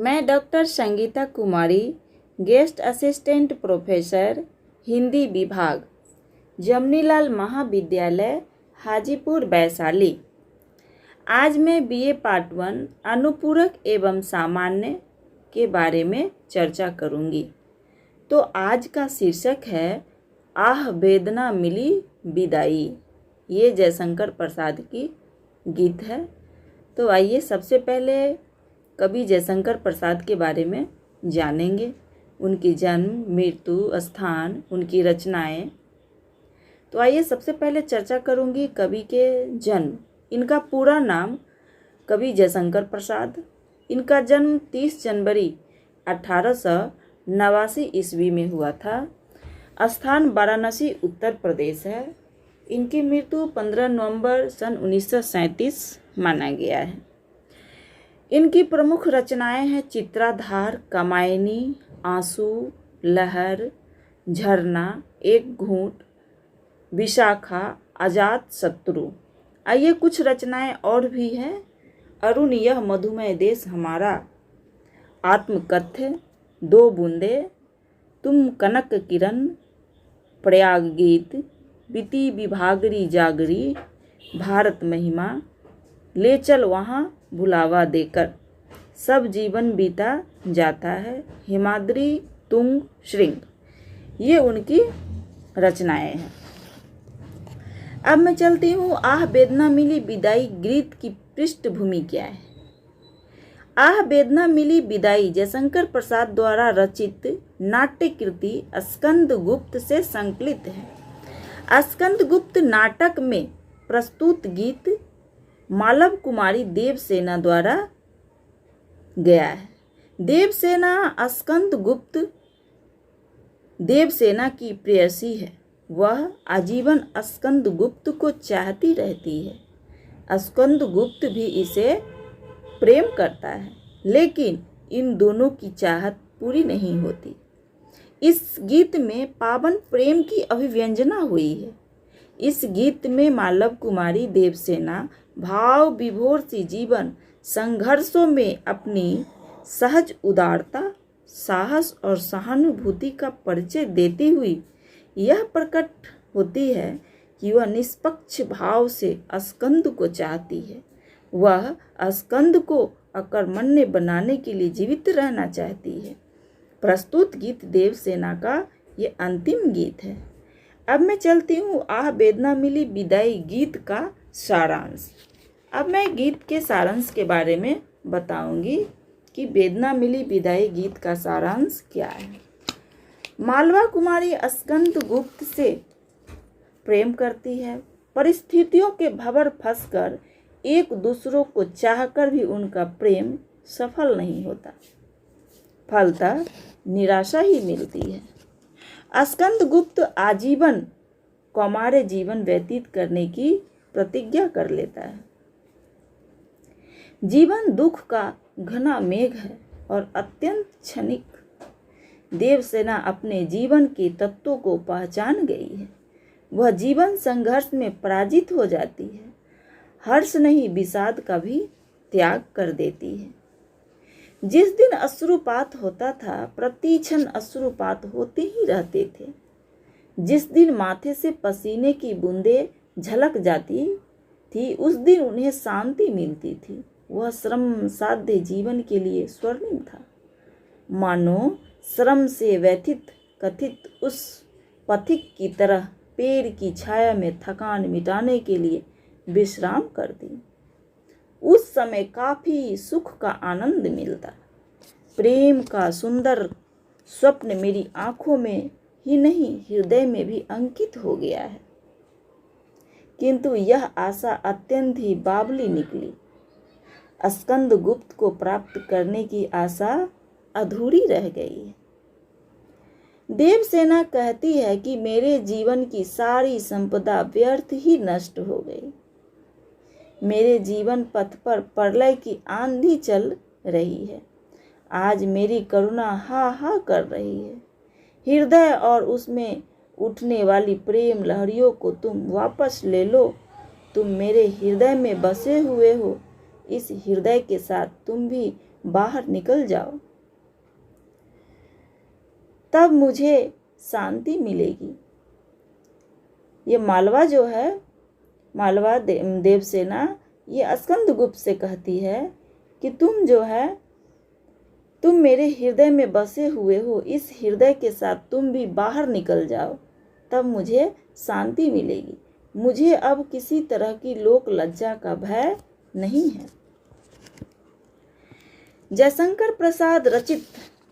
मैं डॉक्टर संगीता कुमारी, guest assistant professor, Hindi विभाग, जमनीलाल महाविद्यालय, हाजीपुर, वैशाली। आज मैं बीए पार्ट 1 अनुपूरक एवं सामान्य के बारे में चर्चा करूंगी। तो आज का शीर्षक है आह वेदना मिली विदाई। ये जयशंकर प्रसाद की गीत है। तो आइए सबसे पहले कवि जयशंकर प्रसाद के बारे में जानेंगे, उनकी जन्म, मृत्यु स्थान, उनकी रचनाएं। तो आइए सबसे पहले चर्चा करूंगी कवि के जन्म। इनका पूरा नाम कवि जयशंकर प्रसाद। इनका जन्म 30 जनवरी 1889 ईस्वी में हुआ था। स्थान वाराणसी, उत्तर प्रदेश है। इनकी मृत्यु 15 नवंबर सन 1937 माना गया है। इनकी प्रमुख रचनाएं हैं चित्राधार, कामायनी, आंसू, लहर, झरना, एक घूंट, विशाखा, आजाद शत्रु। आइए कुछ रचनाएं और भी हैं। अरुण यह मधुमय देश हमारा, आत्मकथ्य, दो बूंदे, तुम कनक किरण, प्रयाग गीत, बीती विभागरी जागरी, भारत महिमा, ले चल वहाँ बुलावा देकर, सब जीवन बीता जाता है, हिमाद्री तुंग श्रृंग। ये उनकी रचनाएं हैं। अब मैं चलती हूँ आह वेदना मिली विदाई गीत की पृष्ठभूमि क्या है। आह वेदना मिली विदाई जयशंकर प्रसाद द्वारा रचित नाट्य कृति स्कंद गुप्त से संकलित है। स्कंद गुप्त नाटक में प्रस्तुत गीत मालव कुमारी देवसेना द्वारा गया है। देवसेना स्कंद गुप्त देवसेना की प्रेयसी है। वह आजीवन स्कंद गुप्त को चाहती रहती है। स्कंद गुप्त भी इसे प्रेम करता है, लेकिन इन दोनों की चाहत पूरी नहीं होती। इस गीत में पावन प्रेम की अभिव्यंजना हुई है। इस गीत में मालव कुमारी देवसेना भाव विभोर सी जीवन संघर्षों में अपनी सहज उदारता, साहस और सहानुभूति का परिचय देती हुई यह प्रकट होती है कि वह निष्पक्ष भाव से स्कंद को चाहती है। वह स्कंद को अकर्मण्य बनाने के लिए जीवित रहना चाहती है। प्रस्तुत गीत देवसेना का ये अंतिम गीत है। अब मैं चलती हूँ आह वेदना मिली विदाई गीत का सारांश। अब मैं गीत के सारांश के बारे में बताऊंगी कि वेदना मिली विदाई गीत का सारांश क्या है। मालवा कुमारी स्कंद गुप्त से प्रेम करती है। परिस्थितियों के भंवर फंसकर एक दूसरों को चाहकर भी उनका प्रेम सफल नहीं होता। फलतः निराशा ही मिलती है। स्कंद गुप्त आजीवन कौमार्य जीवन व्यतीत करने की प्रतिज्ञा कर लेता है। जीवन दुख का घना मेघ है और अत्यंत क्षणिक। देवसेना अपने जीवन के तत्वों को पहचान गई है। वह जीवन संघर्ष में पराजित हो जाती है। हर्ष नहीं, विषाद का भी त्याग कर देती है। जिस दिन अश्रुपात होता था, प्रति क्षण अश्रुपात होते ही रहते थे। जिस दिन माथे से पसीने की बूंदें झलक जाती थी, उस दिन उन्हें शांति मिलती थी। वह श्रम साध्य जीवन के लिए स्वर्णिम था। मानो श्रम से व्यथित कथित उस पथिक की तरह पेड़ की छाया में थकान मिटाने के लिए विश्राम करती। उस समय काफी सुख का आनंद मिलता। प्रेम का सुंदर स्वप्न मेरी आंखों में ही नहीं, हृदय में भी अंकित हो गया है। किंतु यह आशा अत्यंत ही बावली निकली। स्कंद गुप्त को प्राप्त करने की आशा अधूरी रह गई है। देवसेना कहती है कि मेरे जीवन की सारी संपदा व्यर्थ ही नष्ट हो गई। मेरे जीवन पथ पर प्रलय की आंधी चल रही है। आज मेरी करुणा हा हा कर रही है। हृदय और उसमें उठने वाली प्रेम लहरियों को तुम वापस ले लो। तुम मेरे हृदय में बसे हुए हो। इस हृदय के साथ तुम भी बाहर निकल जाओ, तब मुझे शांति मिलेगी। ये मालवा जो है, मालवा देवसेना ये स्कंदगुप्त से कहती है कि तुम जो है, तुम मेरे हृदय में बसे हुए हो, इस हृदय के साथ तुम भी बाहर निकल जाओ, तब मुझे शांति मिलेगी। मुझे अब किसी तरह की लोक लज्जा का भय नहीं है। जयशंकर प्रसाद रचित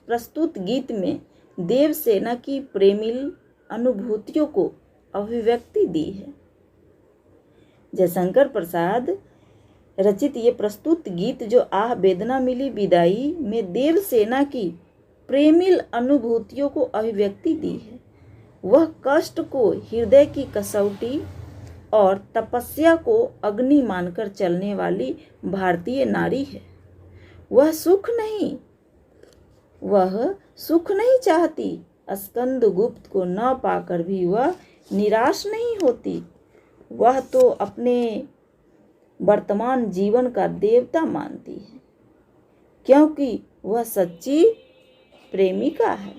प्रस्तुत गीत में देवसेना की प्रेमिल अनुभूतियों को अभिव्यक्ति दी है। जयशंकर प्रसाद रचित ये प्रस्तुत गीत जो आह वेदना मिली विदाई में देवसेना की प्रेमिल अनुभूतियों को अभिव्यक्ति दी है। वह कष्ट को हृदय की कसौटी और तपस्या को अग्नि मानकर चलने वाली भारतीय नारी है। वह सुख नहीं चाहती। स्कंदगुप्त को न पाकर भी वह निराश नहीं होती। वह तो अपने वर्तमान जीवन का देवता मानती है, क्योंकि वह सच्ची प्रेमिका है।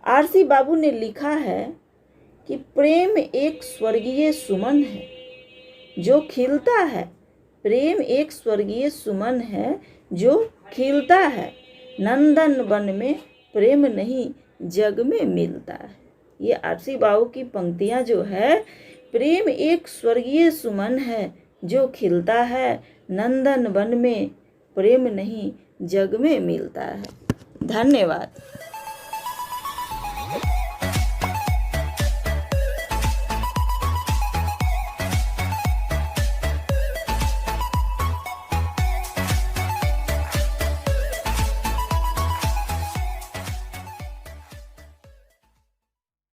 आरसी बाबू ने लिखा है कि प्रेम एक स्वर्गीय सुमन है जो खिलता है। प्रेम एक स्वर्गीय सुमन है जो खिलता है। नंदन वन में प्रेम नहीं जग में मिलता है। ये आरसी बाबू की पंक्तियां जो है, प्रेम एक स्वर्गीय सुमन है जो खिलता है, नंदन वन में प्रेम नहीं जग में मिलता है। धन्यवाद।